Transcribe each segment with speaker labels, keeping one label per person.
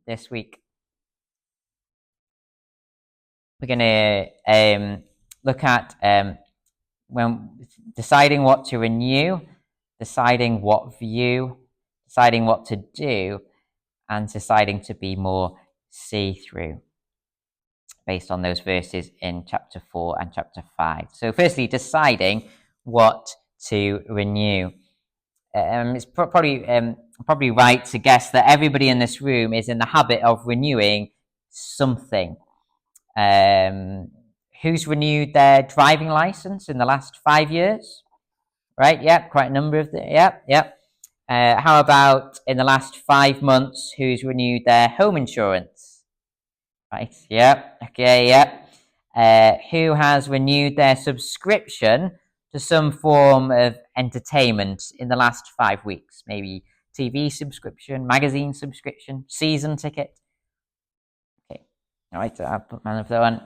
Speaker 1: this week. We're going to look at when deciding what to renew, deciding what view, deciding what to do, and deciding to be more see-through, based on those verses in chapter 4 and chapter 5. So firstly, deciding what to renew. It's probably right to guess that everybody in this room is in the habit of renewing something. Who's renewed their driving license in the last 5 years? Right, yep, quite a number of them. Yep. How about in the last 5 months, who's renewed their home insurance? Right, yep, okay, yep. Who has renewed their subscription to some form of entertainment in the last 5 weeks? Maybe TV subscription, magazine subscription, season ticket? Okay, all right, so I'll put my that one.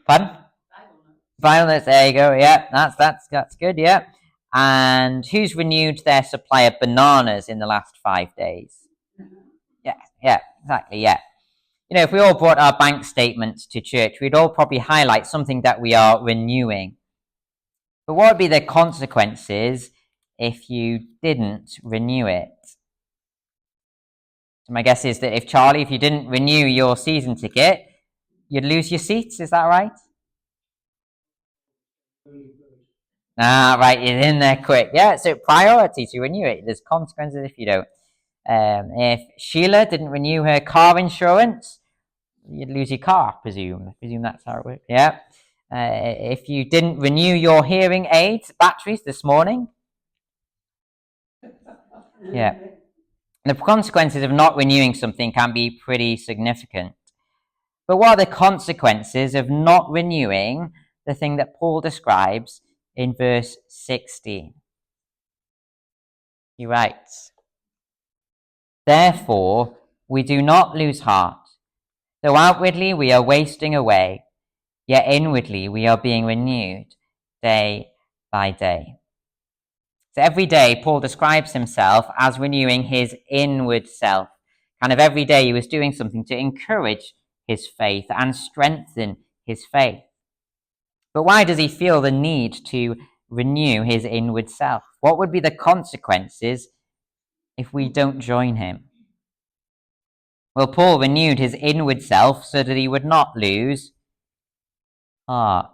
Speaker 1: Pardon? Violence, there you go, yeah, that's good, yeah. And who's renewed their supply of bananas in the last 5 days? Yeah, exactly, yeah. You know, if we all brought our bank statements to church, we'd all probably highlight something that we are renewing. But what would be the consequences if you didn't renew it? So my guess is that if you didn't renew your season ticket, you'd lose your seats, is that right? Right, you're in there quick. Yeah, so priority to renew it. There's consequences if you don't. If Sheila didn't renew her car insurance, you'd lose your car, I presume that's how it works. Yeah. If you didn't renew your hearing aids batteries this morning, yeah. The consequences of not renewing something can be pretty significant. But what are the consequences of not renewing the thing that Paul describes in verse 16? He writes, "Therefore, we do not lose heart. Though outwardly we are wasting away, yet inwardly we are being renewed day by day." So every day, Paul describes himself as renewing his inward self. Kind of every day he was doing something to encourage his faith and strengthen his faith. But why does he feel the need to renew his inward self? What would be the consequences if we don't join him? Well, Paul renewed his inward self so that he would not lose heart.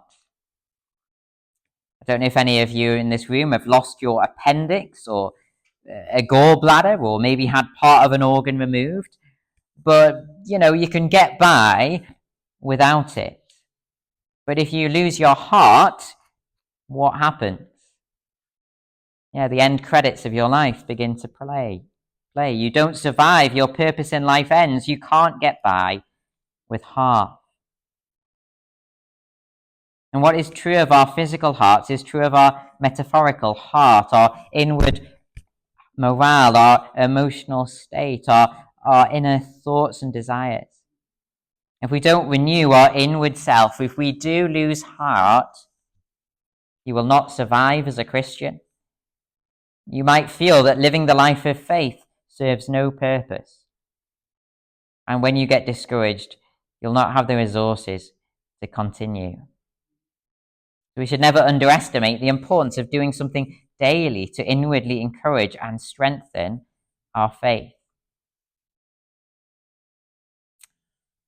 Speaker 1: I don't know if any of you in this room have lost your appendix or a gallbladder, or maybe had part of an organ removed, but you can get by without it. But if you lose your heart, what happens? Yeah, the end credits of your life begin to play. You don't survive. Your purpose in life ends. You can't get by with heart. And what is true of our physical hearts is true of our metaphorical heart, our inward morale, our emotional state, our inner thoughts and desires. If we don't renew our inward self, if we do lose heart, you will not survive as a Christian. You might feel that living the life of faith serves no purpose. And when you get discouraged, you'll not have the resources to continue. We should never underestimate the importance of doing something daily to inwardly encourage and strengthen our faith.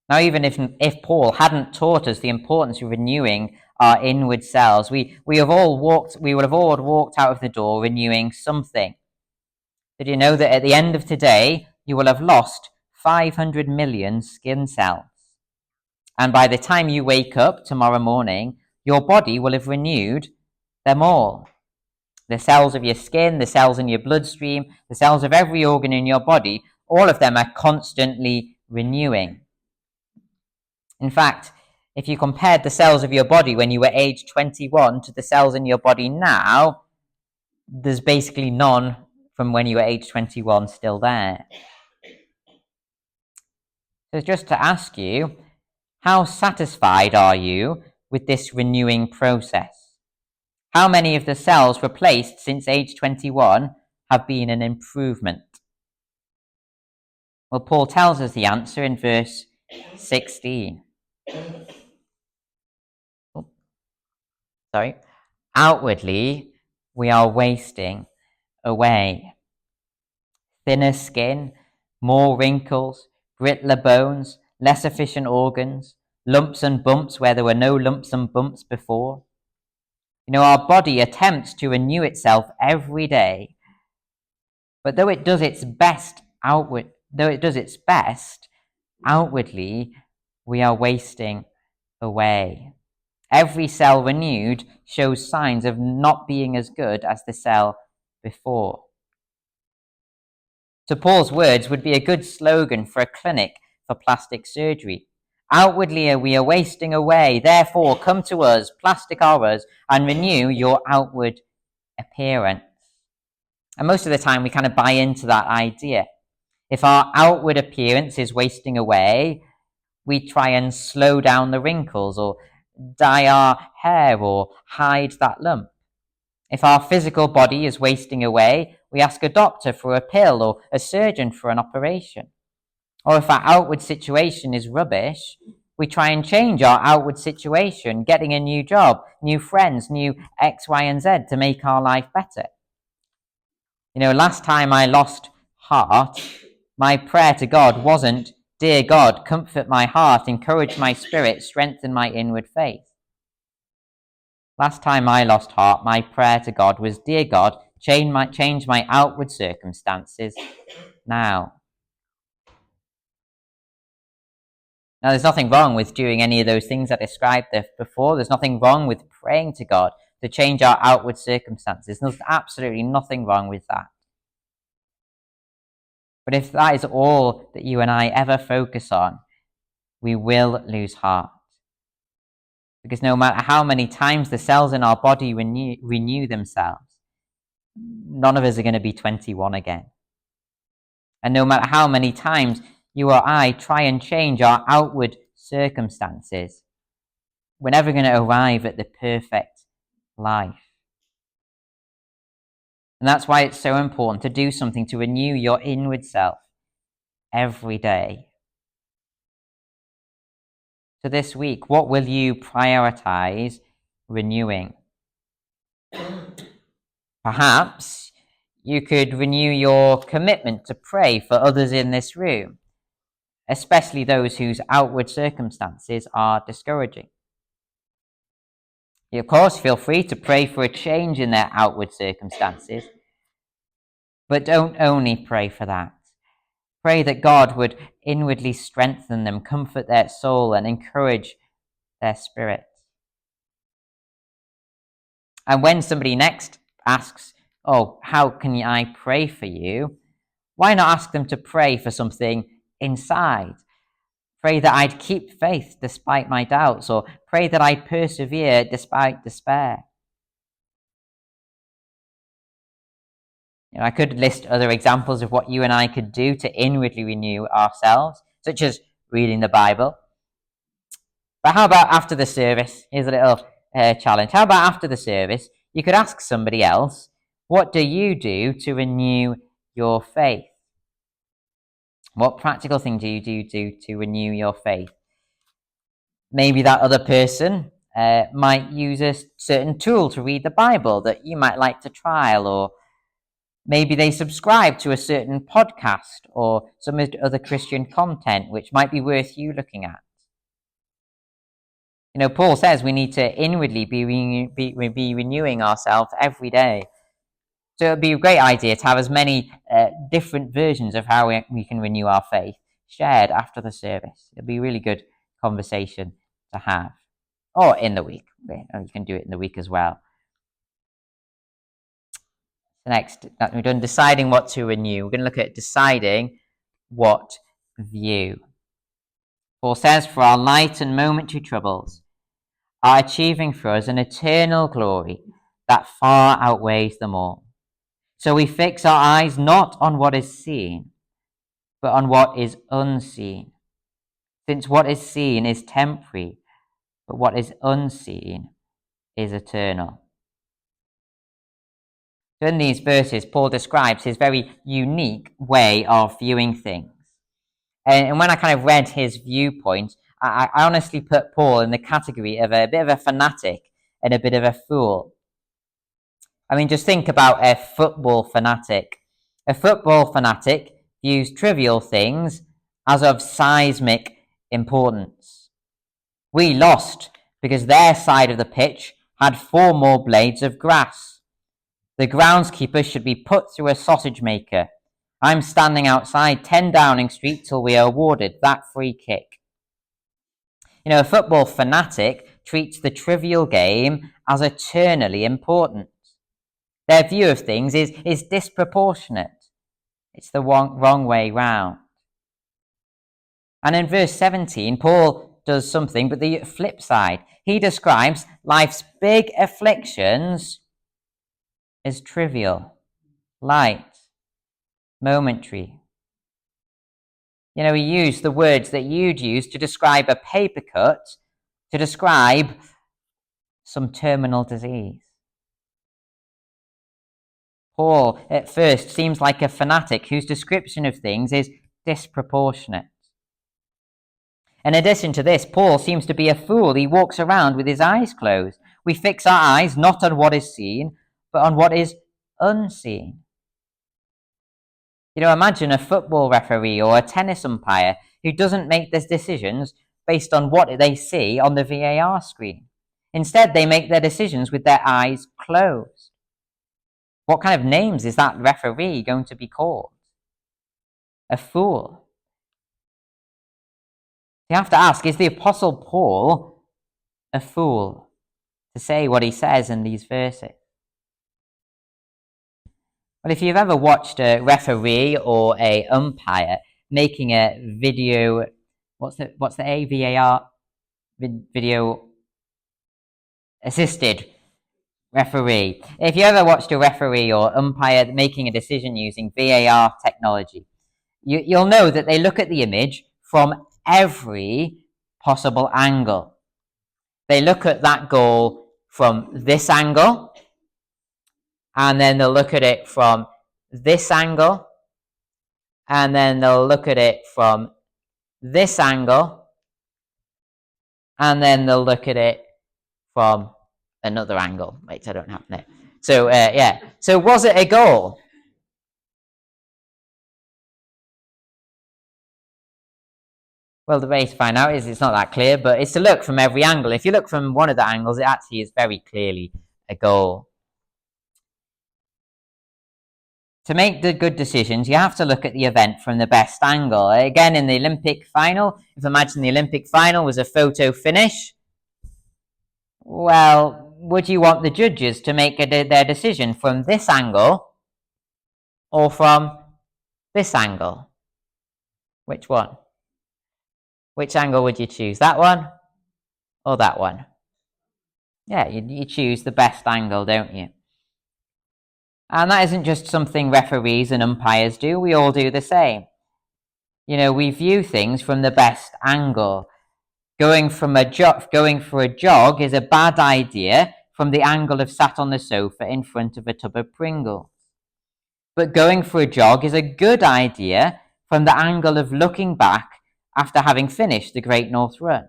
Speaker 1: Now, even if Paul hadn't taught us the importance of renewing our inward selves, we would have all walked out of the door renewing something. Did you know that at the end of today, you will have lost 500 million skin cells? And by the time you wake up tomorrow morning, your body will have renewed them all. The cells of your skin, the cells in your bloodstream, the cells of every organ in your body, all of them are constantly renewing. In fact, if you compared the cells of your body when you were age 21 to the cells in your body now, there's basically none from when you were age 21 still there. So just to ask you, how satisfied are you with this renewing process? How many of the cells replaced since age 21 have been an improvement? Well, Paul tells us the answer in verse 16. Oh, sorry. Outwardly, we are wasting away. Thinner skin, more wrinkles, brittler bones, less efficient organs, lumps and bumps where there were no lumps and bumps before. Our body attempts to renew itself every day, but though it does its best outwardly, we are wasting away. Every cell renewed shows signs of not being as good as the cell before. So Paul's words would be a good slogan for a clinic for plastic surgery. Outwardly we are wasting away, therefore come to us, plastic horrors, and renew your outward appearance. And most of the time we kind of buy into that idea. If our outward appearance is wasting away, we try and slow down the wrinkles or dye our hair or hide that lump. If our physical body is wasting away, we ask a doctor for a pill or a surgeon for an operation. Or if our outward situation is rubbish, we try and change our outward situation, getting a new job, new friends, new X, Y, and Z to make our life better. Last time I lost heart, my prayer to God wasn't, "Dear God, comfort my heart, encourage my spirit, strengthen my inward faith." Last time I lost heart, my prayer to God was, "Dear God, change my outward circumstances now." Now, there's nothing wrong with doing any of those things I described before. There's nothing wrong with praying to God to change our outward circumstances. There's absolutely nothing wrong with that. But if that is all that you and I ever focus on, we will lose heart. Because no matter how many times the cells in our body renew themselves, none of us are going to be 21 again. And no matter how many times you or I try and change our outward circumstances, we're never going to arrive at the perfect life. And that's why it's so important to do something to renew your inward self every day. So this week, what will you prioritize renewing? Perhaps you could renew your commitment to pray for others in this room, especially those whose outward circumstances are discouraging. You, of course, feel free to pray for a change in their outward circumstances, but don't only pray for that. Pray that God would inwardly strengthen them, comfort their soul, and encourage their spirit. And when somebody next asks, "Oh, how can I pray for you?" why not ask them to pray for something inside? Pray that I'd keep faith despite my doubts, or pray that I'd persevere despite despair. I could list other examples of what you and I could do to inwardly renew ourselves, such as reading the Bible. But how about after the service? Here's a little challenge. How about after the service, you could ask somebody else, "What do you do to renew your faith?" What practical thing do you do to renew your faith? Maybe that other person might use a certain tool to read the Bible that you might like to trial, or maybe they subscribe to a certain podcast or some other Christian content which might be worth you looking at. Paul says we need to inwardly be renewing ourselves every day. So it would be a great idea to have as many different versions of how we can renew our faith shared after the service. It'd be a really good conversation to have. Or in the week. You can do it in the week as well. Next, we've done deciding what to renew. We're going to look at deciding what view. Paul says, "For our light and momentary troubles are achieving for us an eternal glory that far outweighs them all. So we fix our eyes not on what is seen, but on what is unseen. Since what is seen is temporary, but what is unseen is eternal." So in these verses, Paul describes his very unique way of viewing things. And when I kind of read his viewpoint, I honestly put Paul in the category of a bit of a fanatic and a bit of a fool. I mean, just think about a football fanatic. A football fanatic views trivial things as of seismic importance. We lost because their side of the pitch had 4 more blades of grass. The groundskeeper should be put through a sausage maker. I'm standing outside 10 Downing Street till we are awarded that free kick. A football fanatic treats the trivial game as eternally important. Their view of things is disproportionate. It's the wrong way round. And in verse 17, Paul does something, but the flip side. He describes life's big afflictions as trivial, light, momentary. He used the words that you'd use to describe a paper cut, to describe some terminal disease. Paul, at first, seems like a fanatic whose description of things is disproportionate. In addition to this, Paul seems to be a fool. He walks around with his eyes closed. We fix our eyes not on what is seen, but on what is unseen. Imagine a football referee or a tennis umpire who doesn't make their decisions based on what they see on the VAR screen. Instead, they make their decisions with their eyes closed. What kind of names is that referee going to be called? A fool. You have to ask, is the Apostle Paul a fool to say what he says in these verses? Well, if you've ever watched a referee or a umpire making a video, what's the AVAR? Video assisted referee. If you ever watched a referee or umpire making a decision using VAR technology, you'll know that they look at the image from every possible angle. They look at that goal from this angle, and then they'll look at it from this angle, and then they'll look at it from this angle, and then they'll look at it from another angle. Wait, I don't have it. So, yeah. So was it a goal? Well, the way to find out is it's not that clear, but it's to look from every angle. If you look from one of the angles, it actually is very clearly a goal. To make the good decisions, you have to look at the event from the best angle. Again, in the Olympic final, if imagine the Olympic final was a photo finish, well, would you want the judges to make their decision from this angle or from this angle? Which one? Which angle would you choose? That one or that one? Yeah, you choose the best angle, don't you? And that isn't just something referees and umpires do. We all do the same. We view things from the best angle. Going for a jog is a bad idea from the angle of sat on the sofa in front of a tub of Pringles. But going for a jog is a good idea from the angle of looking back after having finished the Great North Run.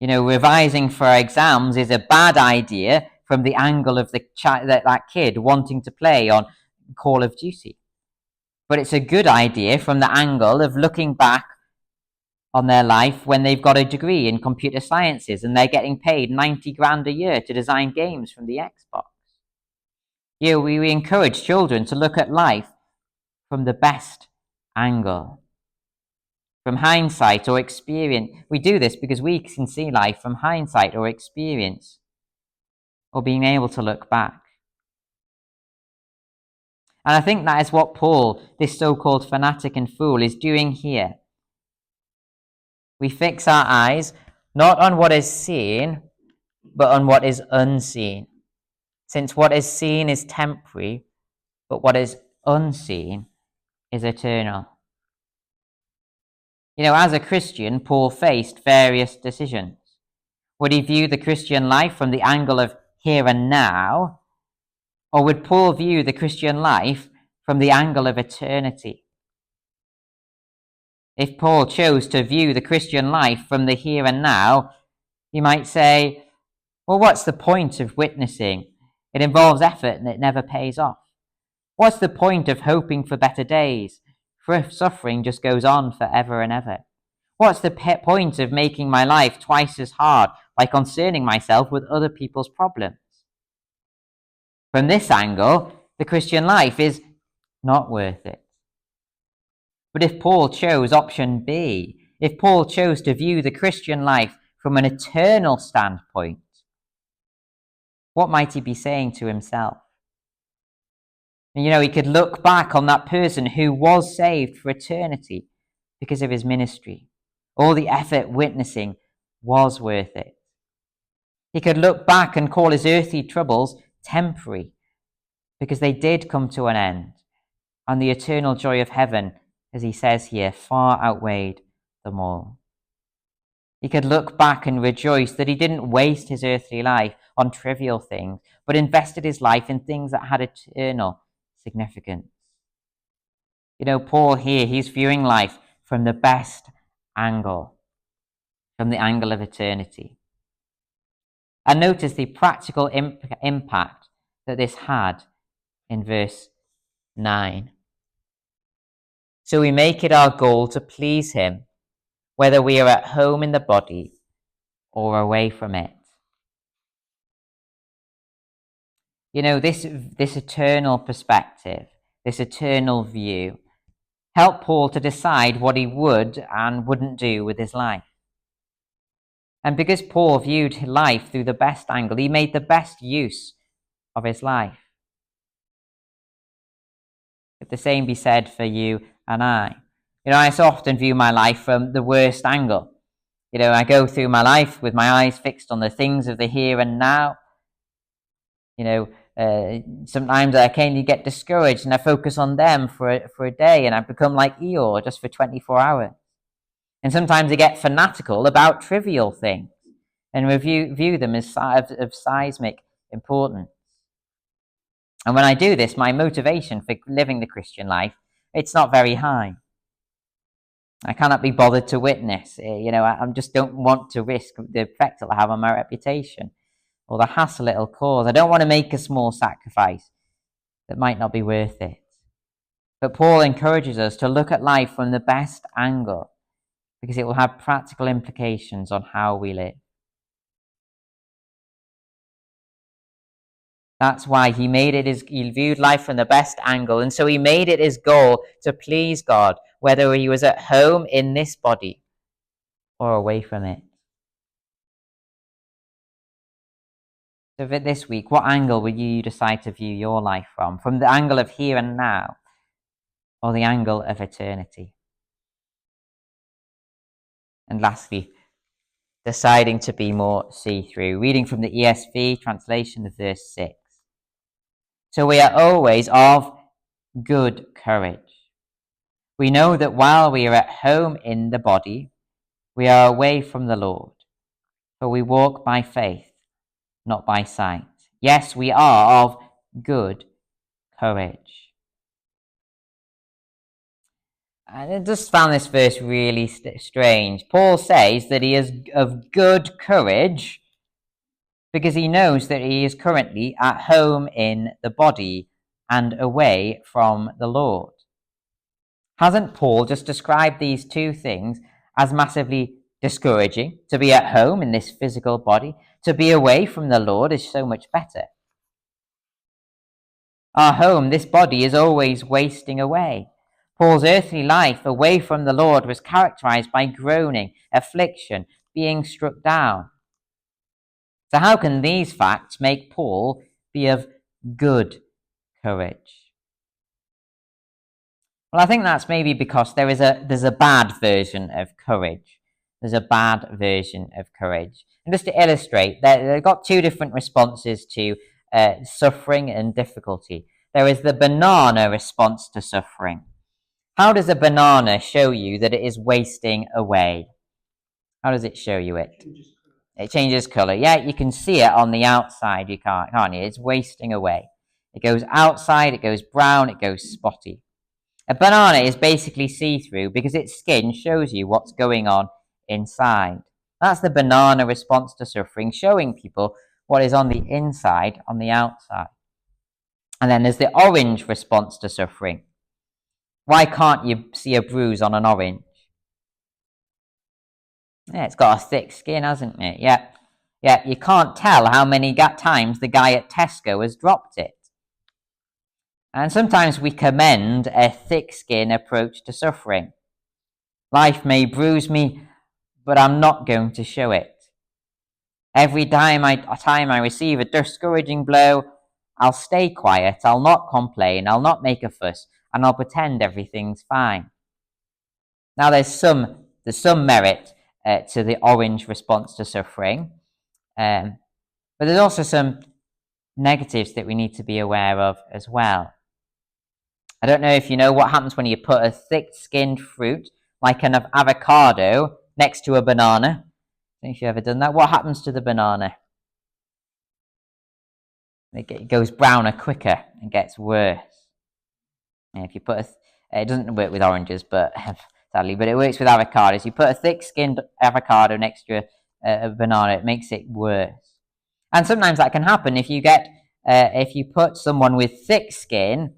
Speaker 1: Revising for exams is a bad idea from the angle of that kid wanting to play on Call of Duty. But it's a good idea from the angle of looking back on their life when they've got a degree in computer sciences and they're getting paid 90 grand a year to design games from the Xbox. We encourage children to look at life from the best angle. From hindsight or experience. We do this because we can see life from hindsight or experience, or being able to look back. And I think that is what Paul, this so-called fanatic and fool, is doing here. We fix our eyes not on what is seen, but on what is unseen. Since what is seen is temporary, but what is unseen is eternal. As a Christian, Paul faced various decisions. Would he view the Christian life from the angle of here and now, or would Paul view the Christian life from the angle of eternity? If Paul chose to view the Christian life from the here and now, he might say, well, what's the point of witnessing? It involves effort and it never pays off. What's the point of hoping for better days? For suffering just goes on forever and ever. What's the point of making my life twice as hard by concerning myself with other people's problems? From this angle, the Christian life is not worth it. But if Paul chose option B, if Paul chose to view the Christian life from an eternal standpoint, what might he be saying to himself? You know, he could look back on that person who was saved for eternity because of his ministry. All the effort witnessing was worth it. He could look back and call his earthly troubles temporary because they did come to an end, and the eternal joy of heaven, as he says here, far outweighed them all. He could look back and rejoice that he didn't waste his earthly life on trivial things, but invested his life in things that had eternal significance. You know, Paul here, he's viewing life from the best angle, from the angle of eternity. And notice the practical impact that this had in verse 9. So we make it our goal to please him, whether we are at home in the body or away from it. You know, this eternal perspective, this eternal view, helped Paul to decide what he would and wouldn't do with his life. And because Paul viewed life through the best angle, he made the best use of his life. Could the same be said for you and I? You know, I so often view my life from the worst angle. You know, I go through my life with my eyes fixed on the things of the here and now. You know, sometimes I can get discouraged and I focus on them for a day, and I become like Eeyore just for 24 hours. And sometimes I get fanatical about trivial things and view them as of seismic importance. And when I do this, my motivation for living the Christian life, it's not very high. I cannot be bothered to witness. You know, I just don't want to risk the effect it'll have on my reputation or the hassle it'll cause. I don't want to make a small sacrifice that might not be worth it. But Paul encourages us to look at life from the best angle because it will have practical implications on how we live. That's why he viewed life from the best angle, and so he made it his goal to please God, whether he was at home in this body or away from it. So for this week, what angle will you decide to view your life from? From the angle of here and now, or the angle of eternity? And lastly, deciding to be more see-through. Reading from the ESV translation of verse 6. So we are always of good courage. We know that while we are at home in the body, we are away from the Lord, for we walk by faith, not by sight. Yes, we are of good courage. And I just found this verse really strange. Paul says that he is of good courage because he knows that he is currently at home in the body and away from the Lord. Hasn't Paul just described these two things as massively discouraging? To be at home in this physical body, to be away from the Lord is so much better. Our home, this body, is always wasting away. Paul's earthly life away from the Lord was characterized by groaning, affliction, being struck down. So how can these facts make Paul be of good courage? Well, I think that's maybe because there's a bad version of courage. There's a bad version of courage. And just to illustrate, they've got two different responses to suffering and difficulty. There is the banana response to suffering. How does a banana show you that it is wasting away? How does it show you it? It changes colour. Yeah, you can see it on the outside, can't you? It's wasting away. It goes outside, it goes brown, it goes spotty. A banana is basically see-through because its skin shows you what's going on inside. That's the banana response to suffering, showing people what is on the inside, on the outside. And then there's the orange response to suffering. Why can't you see a bruise on an orange? Yeah, it's got a thick skin, hasn't it? Yeah. Yeah, you can't tell how many times the guy at Tesco has dropped it. And sometimes we commend a thick-skin approach to suffering. Life may bruise me, but I'm not going to show it. Every time I receive a discouraging blow, I'll stay quiet, I'll not complain, I'll not make a fuss, and I'll pretend everything's fine. Now there's some merit to the orange response to suffering, but there's also some negatives that we need to be aware of as well. I don't know if you know what happens when you put a thick-skinned fruit, like an avocado, next to a banana. I don't know if you've ever done that. What happens to the banana? It goes browner quicker and gets worse. And if you put it doesn't work with oranges, but sadly, but it works with avocados. You put a thick-skinned avocado next to a banana, it makes it worse. And sometimes that can happen if you put someone with thick skin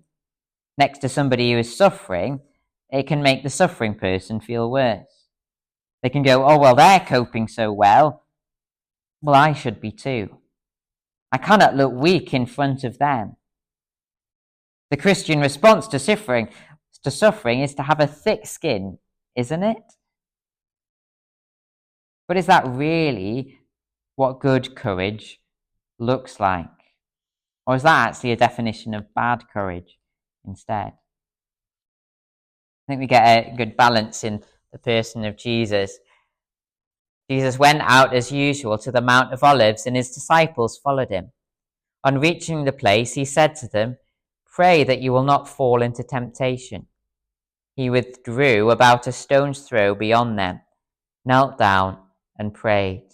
Speaker 1: next to somebody who is suffering. It can make the suffering person feel worse. They can go, oh, well, they're coping so well. Well, I should be too. I cannot look weak in front of them. The Christian response to suffering is to have a thick skin, isn't it? But is that really what good courage looks like? Or is that actually a definition of bad courage instead? I think we get a good balance in the person of Jesus. Jesus went out as usual to the Mount of Olives, and his disciples followed him. On reaching the place, he said to them, "Pray that you will not fall into temptation." He withdrew about a stone's throw beyond them, knelt down, and prayed,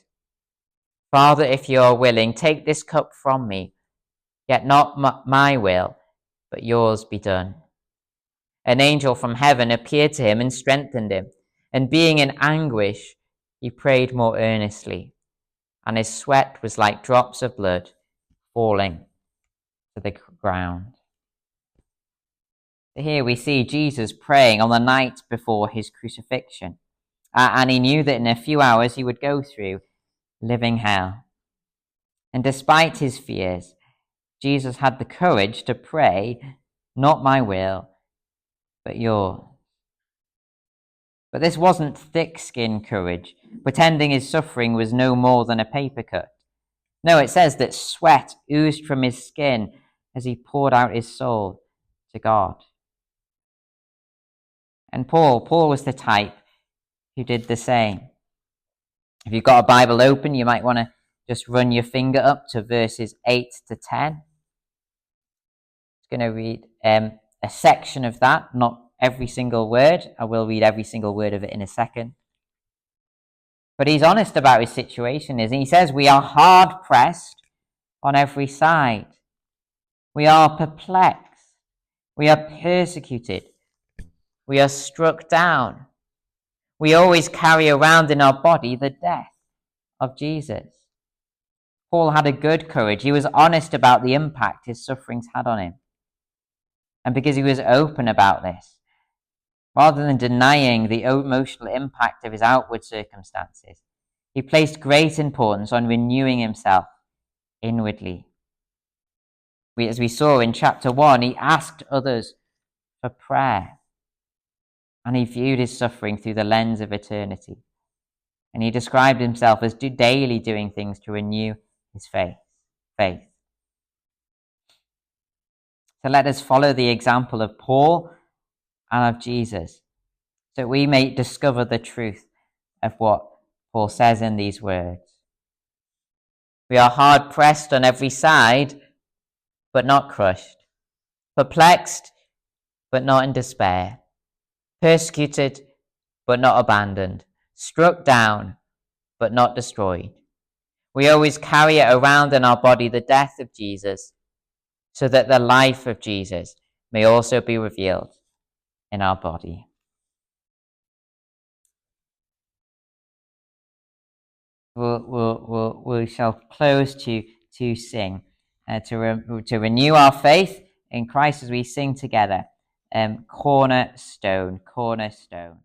Speaker 1: "Father, if you are willing, take this cup from me, yet not my will, but yours be done." An angel from heaven appeared to him and strengthened him, and being in anguish, he prayed more earnestly, and his sweat was like drops of blood falling to the ground. Here we see Jesus praying on the night before his crucifixion, and he knew that in a few hours he would go through living hell. And despite his fears, Jesus had the courage to pray, "Not my will, but yours." But this wasn't thick-skinned courage, pretending his suffering was no more than a paper cut. No, it says that sweat oozed from his skin as he poured out his soul to God. And Paul was the type who did the same. If you've got a Bible open, you might want to just run your finger up to verses 8 to 10. I'm just going to read a section of that, not every single word. I will read every single word of it in a second. But he's honest about his situation, isn't he? He says, "We are hard pressed on every side. We are perplexed. We are persecuted. We are struck down. We always carry around in our body the death of Jesus." Paul had a good courage. He was honest about the impact his sufferings had on him. And because he was open about this, rather than denying the emotional impact of his outward circumstances, he placed great importance on renewing himself inwardly. As we saw in chapter 1, he asked others for prayer, and he viewed his suffering through the lens of eternity. And he described himself as daily doing things to renew his faith. So let us follow the example of Paul and of Jesus, so we may discover the truth of what Paul says in these words. We are hard pressed on every side, but not crushed, perplexed, but not in despair, persecuted, but not abandoned, struck down, but not destroyed. We always carry around in our body the death of Jesus, so that the life of Jesus may also be revealed in our body. We shall close to sing, to renew our faith in Christ as we sing together. Cornerstone, cornerstone.